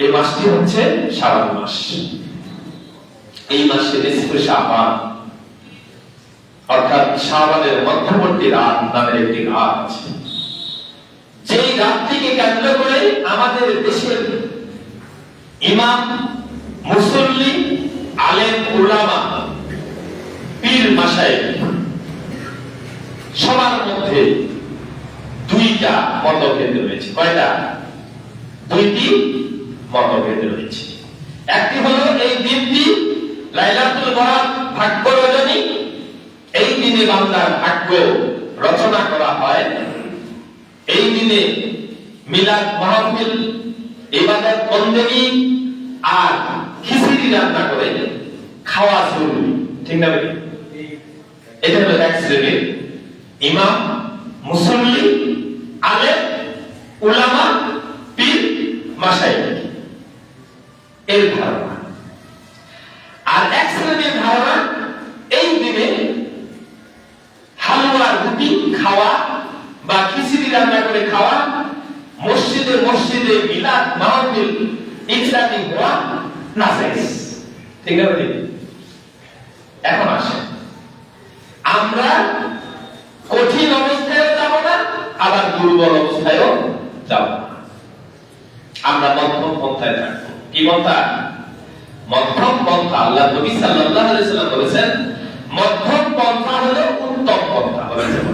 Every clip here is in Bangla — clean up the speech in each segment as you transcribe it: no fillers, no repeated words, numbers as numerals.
এই মাসটি হচ্ছে শাবান মাস। এই মাসে নিসফে শাবান অর্থাৎ শাবানের মধ্যবর্তী রাত নামের একটি রাত আছে, যেই রাতটিকে কেন্দ্র করে আমাদের দেশের ইমাম, মুসল্লি, আলেম, উলামা, পীর, মাশায়েখ সবার মধ্যে দুইটা মতভেদ রয়েছে। কয়টা? দুইটি মতভেদ রয়েছে। একটি হলো এই দিনটি লাইলাতুল বরাত, ভাগ্য রজনী, এই দিনে বান্দার ভাগ্য রচনা করা হয়। এই দিনে মিলাদ মাহফিল, ইবাদত বন্দেগী আর খিচুড়ি রান্না করে খাওয়া জরুরি। ঠিক না ভাই? এটা হলো এক শ্রেণীর ইমাম, মুসল্লি, আলেম, উলামা, পীর, মাশায়েখ এর ধারণা। আর এক শ্রেণীর ধারণা এই দিনে হালুয়া রুটি খাওয়া বা খিচুড়ি রান্না করে খাওয়া, মসজিদে মসজিদে মিলাদ মাহফিল ইত্যাদি হওয়া নাজায়েজ। ঠিক না ভাই? এখন আসে, আমরা কঠিন অবস্থায়ও যাব না, আবার দুর্বল অবস্থায়ও যাব না, আমরা মধ্যম পন্থায় থাকবো। কি পন্থা? মধ্যম পন্থা। আল্লাহ নবী সাল্লাল্লাহু আলাইহি সাল্লাম বলেছেন, মধ্যম পন্থা হলো উত্তম পন্থা। বলেছেন,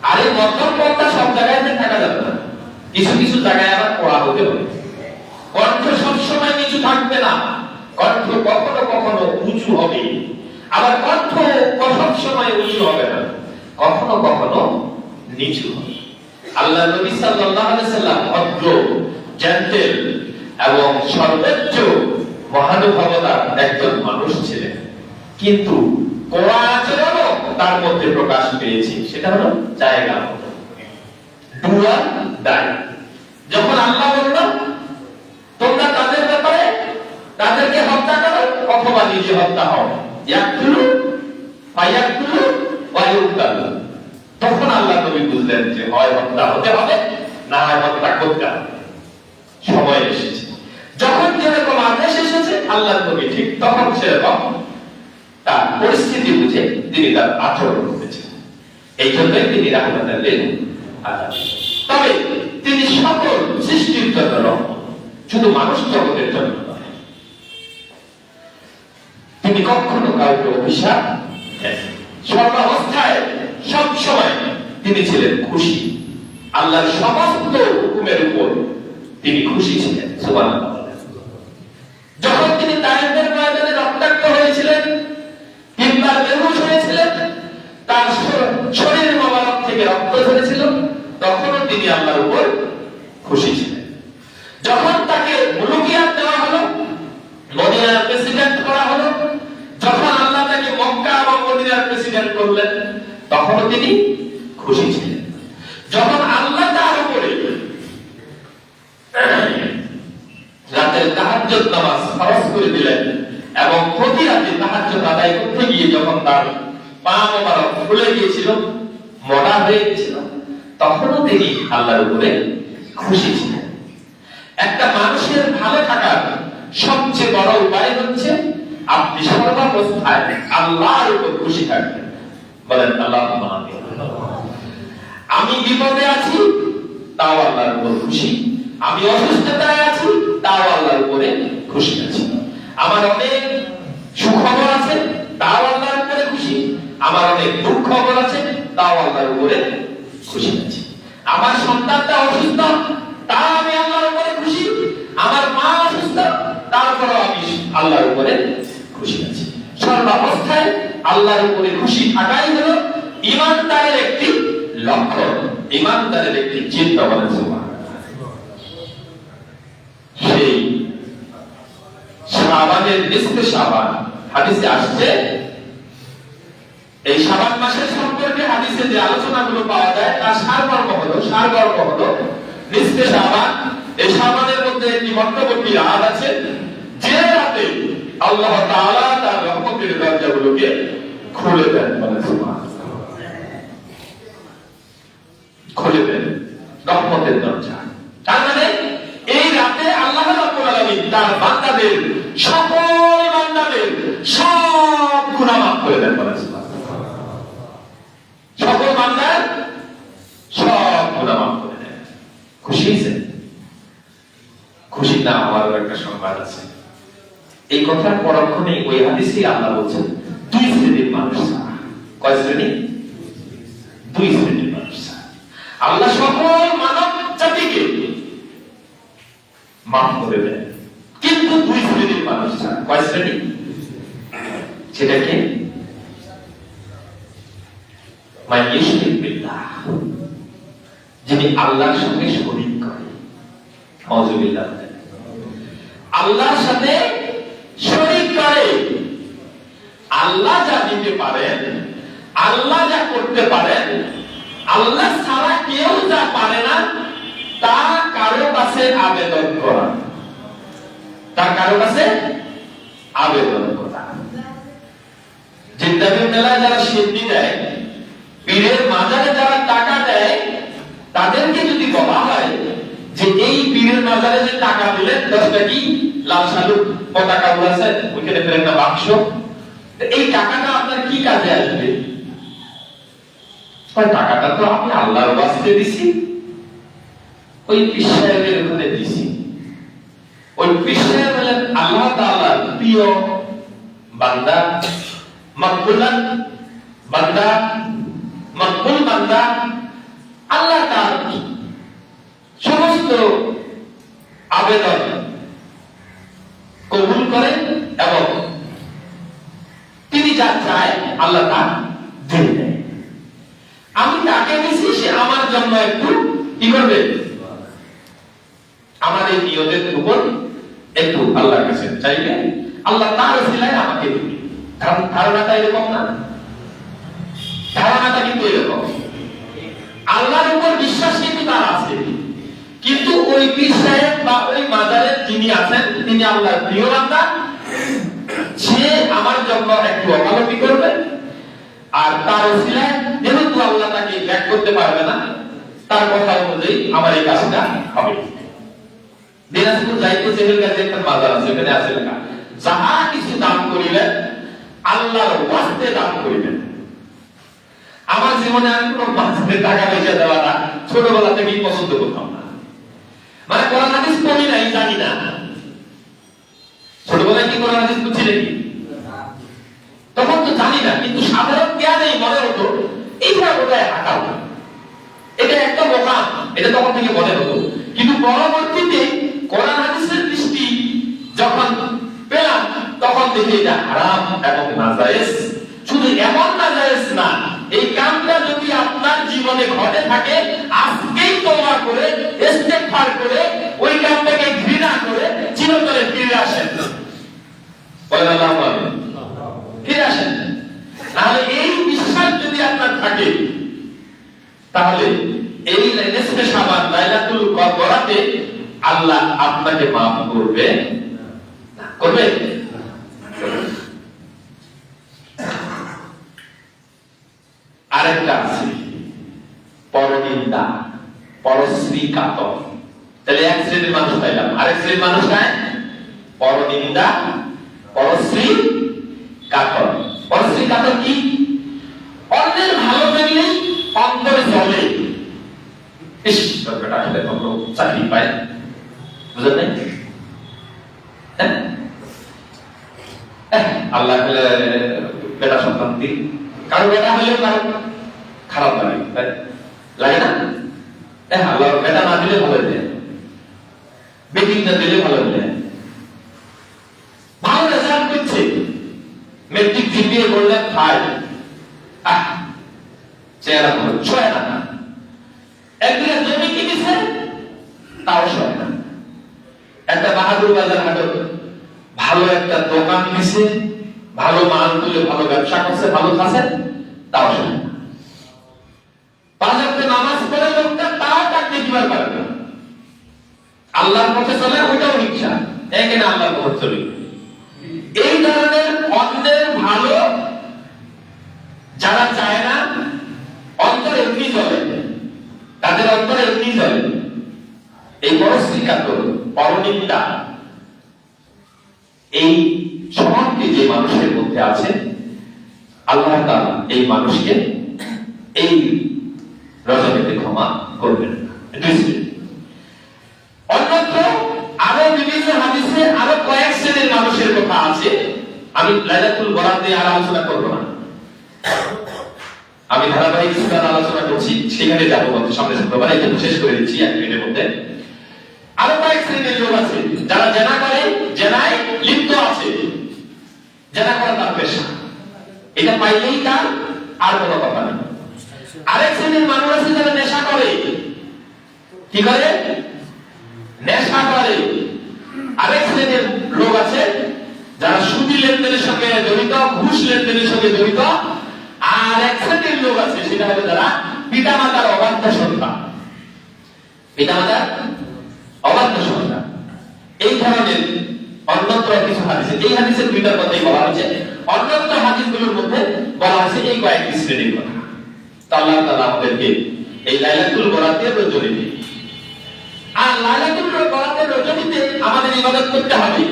আর এই মধ্যম পন্থা সব জায়গায় থাকা যাবে না, কিছু কিছু জায়গায় আবার পড়া হতে হবে। কণ্ঠ সবসময় নিচু থাকবে না, কণ্ঠ কখনো কখনো উঁচু হবে, আবার কণ্ঠ সব সময় উঁচু হবে না, কখনো কখনো নিচু হবে। আল্লাহ নবী সাল্লাল্লাহু আলাইহি সাল্লাম ভদ্র, জেন্টেল এবং সর্বোচ্চ মহানুভবতার একজন মানুষ ছিলেন, কিন্তু কোরআন আচরণও তার মধ্যে প্রকাশ পেয়েছে। সেটা হলো জায়গা মতো, ডুয়ার দাই। যখন আল্লাহ বলল তোমরা তাদের ব্যাপারে তাদেরকে হত্যা করো অথবা নিজে হত্যা হও, ইয়াকতুলু ফায়াকতুলু ওয়া ইউকতালু, তখন আল্লাহ নবী বুঝলেন যে হয় হত্যা হতে হবে, না হয় হত্যা করতে হবে। সময় এসেছে, যখন যেরকম আদেশ এসেছে আল্লাহ নবী ঠিক তখন সেরকম তার পরিস্থিতি বুঝে তিনি তার আচরণ করেছেন। এই জন্যই তিনি রাহমাতাল লিল আলামিন। তবে তিনি সকল সৃষ্টির জন্য রহমত, শুধু মানুষ জগতের জন্য নয়। তিনি কখনো কাউকে অভিশাপ দেন, সর্বাবস্থায় সব সময় তিনি ছিলেন খুশি। আল্লাহর সমস্ত হুকুমের উপর তিনি খুশি ছিলেন। সুবহানাল্লাহ। যখন তিনি তায়েফের ময়দানে রক্তাক্ত হয়েছিলেন কিংবা বেহুশ হয়েছিলেন, তার শরীর মোবারক থেকে রক্ত ঝরেছিল, তখনও তিনি আল্লাহর উপর খুশি ছিলেন। যখন তাকে মুলুকিয়াত দেওয়া হলো, মদিনার প্রেসিডেন্ট করা হলো, যখন আল্লাহ তাকে মক্কা এবং মদিনার প্রেসিডেন্ট করলেন, তখনও তিনি খুশি ছিলেন। যখন আল্লাহ তার উপরে রাতের তাহাজ্জুদ নামাজ ফরজ করে দিলেন এবং প্রতি রাতে তাহাজ্জুদ আদায় করতে গিয়ে যখন তার পা মোবারক ফুলে গিয়েছিল, মোটা হয়ে গিয়েছিল, তখনও তিনি আল্লাহর উপরে খুশি ছিলেন। একটা মানুষের ভালো থাকার সবচেয়ে বড় উপায় হচ্ছে আপনি সর্বাবস্থায় আল্লাহর উপর খুশি থাকবেন। বলেন আল্লাহুম্মা আমিন। আমি বিপদে আছি, তাও আল্লাহর উপর খুশি। আমি অসুস্থতায় আছি, তাও আল্লাহর উপরে খুশি আছি। আমার অনেক সুখবর আছে, তাও আল্লাহর উপরে খুশি। আমার অনেক দুঃখ খবর আছে, তাও আল্লাহর উপরে খুশি আছি। আমার সন্তানটা অসুস্থ, তাও আমি আল্লাহর উপরে খুশি। আমার মা অসুস্থ, তারপরেও আমি আল্লাহর উপরে খুশি আছি। সর্বাবস্থায় আল্লাহর উপরে খুশি থাকাই হলো ঈমানদারের একটি লক্ষ্য, ঈমানদারের একটি চিন্তা। বলেন সুবহানাল্লাহ। সেই শাবানের নিসফে শাবান হাদিসে আসছে, এই শাবান মাসের সম্পর্কে হাদিসে যে আলোচনাগুলো পাওয়া যায় তার সারমর্ম হলো নিসফে শাবান। এই শাবানের মধ্যে একটি মধ্যবর্তী রাত আছে, যে রাতে আল্লাহ তাআলা তার রহমতের দরজাগুলোকে খুলে দেন। বলেন সুবহানাল্লাহ। খুলে দেন রহমতের দরজা। তার মানে এই রাতে তার বান্দাদের সকল বান্দাদের সব গুনাহ মাফ করে দেন। সকল বান্দার সব গুনাহ মাফ করে দেন। খুশি হয়েছেন? খুশি না হওয়ার একটা সংবাদ আছে। এই কথার পরক্ষণে ওই হাদিসে আল্লাহ বলছেন দুই শ্রেণীর মানুষ ছাড়া। কয় শ্রেণী? দুই শ্রেণীর মানুষ ছাড়া আল্লাহ সকল মানব জাতিকে মাফ করে দেন, কিন্তু দুই শ্রেণীর মানুষ ছাড়া। কয় শ্রেণী? সেটাকে মাইয়ুশরিক বিল্লাহ, যিনি আল্লাহর সঙ্গে শরীক করে। আউযুবিল্লাহ। আল্লাহর সাথে শরীক করে। আল্লাহ যা দিতে পারেন, আল্লাহ যা করতে পারেন, আল্লাহ ছাড়া কেউ যা পারে না, তা কারো কাছে আবেদন করা, তা কারো কাছে আবেদন করা। জিন্দাবির মেলায় যারা সিদ্ধি দেয়, পীরের মাজারে যারা টাকা দেয়, তাদেরকে যদি বলা হয় যে এই পীরের মাজারে যে টাকা দিলেন 10 টাকা লাল শালু পতাকা উড়াছে, ওইখানে ফের একটা বাক্স, এই টাকাটা আপনার কি কাজে আসবে? টাকাটা তো আমি আল্লাহর ওয়াস্তে দিছি, ওই পীর সাহেবের ওখানে দিছি। ওই পীর সাহেব হলেন আল্লাহ তাআলার প্রিয় বান্দা, মাকবুলান বান্দা, মাকবুল বান্দা। আল্লাহ তার সমস্ত আবেদন কবুল করেন এবং তিনি যা চায় আল্লাহ তা দিয়ে দেয়। আমি তাকে দিছি, সে আমার জন্য একটু কি করবে? আমার এই নিয়তের উপর একটু আল্লাহর কাছে চাইবে, আল্লাহ তার ওসিলায় আমাকে দিবে। ধারণাটা এরকম না? ধারণাটা কিন্তু এরকম। আল্লাহর উপর বিশ্বাস কিন্তু তার আছে, কিন্তু ওই পীর সাহেব বা ওই মাজারের যিনি আছেন তিনি আল্লাহর প্রিয় বান্দা, সে আমার জন্য একটু ওকালতি করবে, আর তার ওসিলায় যেহেতু আল্লাহ তাকে ব্যাক করতে পারবে না, তার কথা অনুযায়ী আমার এই কাজটা হবে। দিনাজপুর যাইতে জেহেল গাছে একটা মাজার আছে, ওখানে আছে লেখা, যাহা কিছু দান করিলেন আল্লাহর ওয়াস্তে দান করিলেন। আমার জীবনে আমি কোনো মাজারে টাকা পয়সা দেওয়াটা ছোটবেলা থেকেই পছন্দ করতাম না। মানে কোরআন হাদিস পড়ি নাই, জানি না। ছোটবেলায় কি কোরআন হাদিস বুঝছি নাকি? তখন তো জানি না, কিন্তু সাধারণ জ্ঞানেই মনে হতো এইটা ওটাই হাঁটা, এটা একটা বোকা, এটা তখন থেকে মনে হতো। কিন্তু পরবর্তীতে কোরআন হাদিসের দৃষ্টি যখন পেলাম, তখন দেখি এটা হারাম এবং নাজায়েজ। শুধু এমন নাজায়েজ না, এই কামটা যদি আপনার জীবনে ঘটে থাকে, আজকেই তওবা করে ইস্তেগফার করে ওই কামটাকে ঘৃণা করে চিরতরে ফিরে আসেন। বলেন আল্লাহু আকবার। ফিরে আসেন। তাহলে এই বিশ্বাস যদি আপনার থাকে, তাহলে এই নিসফে শাবান লাইলাতুল কদরাতে আল্লাহ আপনাকে মাফ করবে। করবে? আরেকটা আছে পরনিন্দা, পরশ্রী কাতর। তাহলে এক শ্রেণীর মানুষ পাইলাম, আরেক শ্রেণীর মানুষ নাই পরনিন্দা, পরশ্রী কাতর। পরশ্রী কাতর কি? অন্যের ভালো দেখলে অন্তরে জ্বলে, ইস বেটা আসলে ভালো চাকরি পায়, বুঝলেন নাই? আল্লাহ বেটা সন্তান দিন, কারো বেটা হলেও কারো খারাপ লাগে, লাগে না? আল্লাহ বেটা না দিলে ভালো দেয়, বেটি না দিলে ভালো দেয়। ভালো রেজাল্ট করছে, মেট্রিক জিপিএ করলে 5, চেহারা ভালো, ছয় না। একদিকে জমি কিনেছে, তাও ছয় না। একটা বাহাদুর বাজার হাটে ভালো একটা দোকান দিছে, ভালো মাল তুলে ভালো ব্যবসা করছে, ভালো খাচ্ছে, তাও ছয় না। 5 ওয়াক্ত নামাজ পড়ে লোকটা, তাও তাকে দিবার পারে না। আল্লাহর পথে চলে, ওইটাও রিকশা, এখানে আল্লাহর পথে চলে। এই ধরনের অন্যের ভালো যারা চায় না, অন্তরে এমনি চলে, তাদের অন্তরে এমনি চলে। এই পরশ্রী কাতর, পরনিন্দা, এই স্বভাবটি যে মানুষের মধ্যে আছে, আল্লাহ তাআলা এই মানুষকে এই রজনীতে ক্ষমা করবেন না। অন্যত্র আরো বিভিন্ন হাদিসে আরো কয়েক শ্রেণীর মানুষের কথা আছে, আমি লাইলাতুল বরাতে আর আলোচনা করব না, আমি ধারাবাহিক সুরার আলোচনা করছি, সেখানে যাবো সামনে শুক্রবার, এটা শেষ করে দিচ্ছি 1 মিনিটের মধ্যে। আরো কয়েক শ্রেণীর লোক আছে যারা জেনা করে, জেনায় লিপ্ত আছে, জেনা করা তার পেশা, এটা পাইলেই তার আর কোনো কথা নেই। আরেক শ্রেণীর মানুষ আছে যারা নেশা করে, কি করে? নেশা করে। আরেক শ্রেণীর লোক আছে যারা সুদি লেনদেনের সঙ্গে জড়িত, ঘুষ লেনদেনের সঙ্গে জড়িত। আর এক শ্রেণীর লোক আছে, সেটা হলো যারা পিতামাতার অবাধ্য সন্তান, পিতামাতার অবাধ্য সন্তান। এই ধরনের অন্যত্র কিছু হাদিসে, এই হাদিসের দুইটার কথাই বলা হয়েছে, অন্যত্র হাদিসগুলোর মধ্যে বলা হয়েছে এই কয়েকটি শ্রেণীর কথা। তো আল্লাহ তাআলা আমাদেরকে এই লাইলাতুল বরাতের রজনীতে, আর লাইলাতুল বরাতের রজনীতে আমাদের ইবাদত করতে হবে,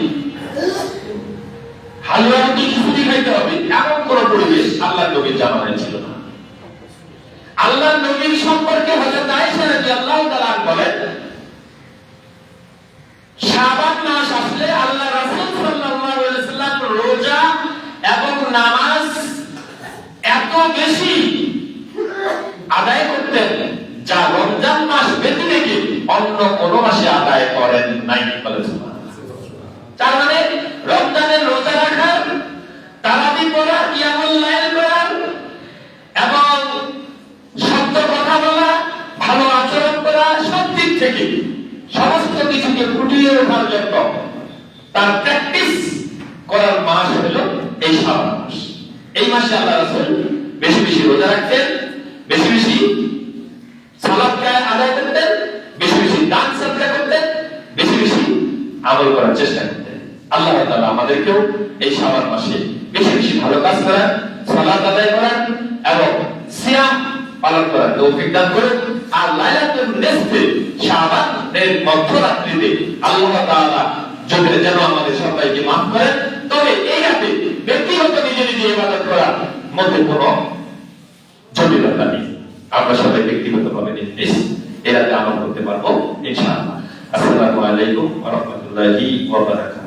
হালুয়া রুটি খিচুড়ি খাইতে হবে, এমন কোন পরিবেশ আল্লাহর নবীর জামানায় ছিল না। আল্লাহর নবীর সম্পর্কে হযরত আয়েশা রাদিয়াল্লাহু তাআলা বলেন, শাবান মাস আসলে আল্লাহ রাসূল সাল্লাল্লাহু আলাইহি ওয়াসাল্লাম রোজা এবং নামাজ এত বেশি আদায় করতেন যা রমজান মাস ব্যতীত রেখে অন্য কোন মাসে আদায় করেন নাই। তার মানে রমজানের রোজা রাখা, তারাবি পড়া, কিয়ামুল লাইল করা এবং সত্য কথা বলা, ভালো আচরণ করা, সব দিক থেকে সমস্ত কিছুকে ফুটিয়ে ওঠার জন্য তার প্র্যাকটিস করার মাস হলো এই শাবান মাস। এই মাসে আল্লাহ রাসূল বেশি বেশি রোজা রাখতেন, বেশি বেশি সালাত আদায় করতেন, বেশি বেশি দান সদকা করতেন, বেশি বেশি আমল করার চেষ্টা করতেন। আল্লাহ তাআলা আমাদেরকেও এই শাবান মাসে বেশি বেশি ভালো কাজ করার, সালাত আদায় করার এবং সিয়াম পালন করার তৌফিক দান করুন। আর লাইলাতুল নিসফে শাবানের মধ্যরাত্রিতে আল্লাহ তাআলা যেন আমাদের সবাইকে মাফ করেন। তবে এই রাতে ব্যক্তিগত নিজে নিজে ইবাদত করার মধ্যে কোনো জটিলতা নেই, আমরা সবাই ব্যক্তিগতভাবে নিজ এই রাতে আমল করতে পারবো ইনশাআল্লাহ। আসসালামু আলাইকুম ওয়া রাহমাতুল্লাহি ওয়া বারাকাতুহু।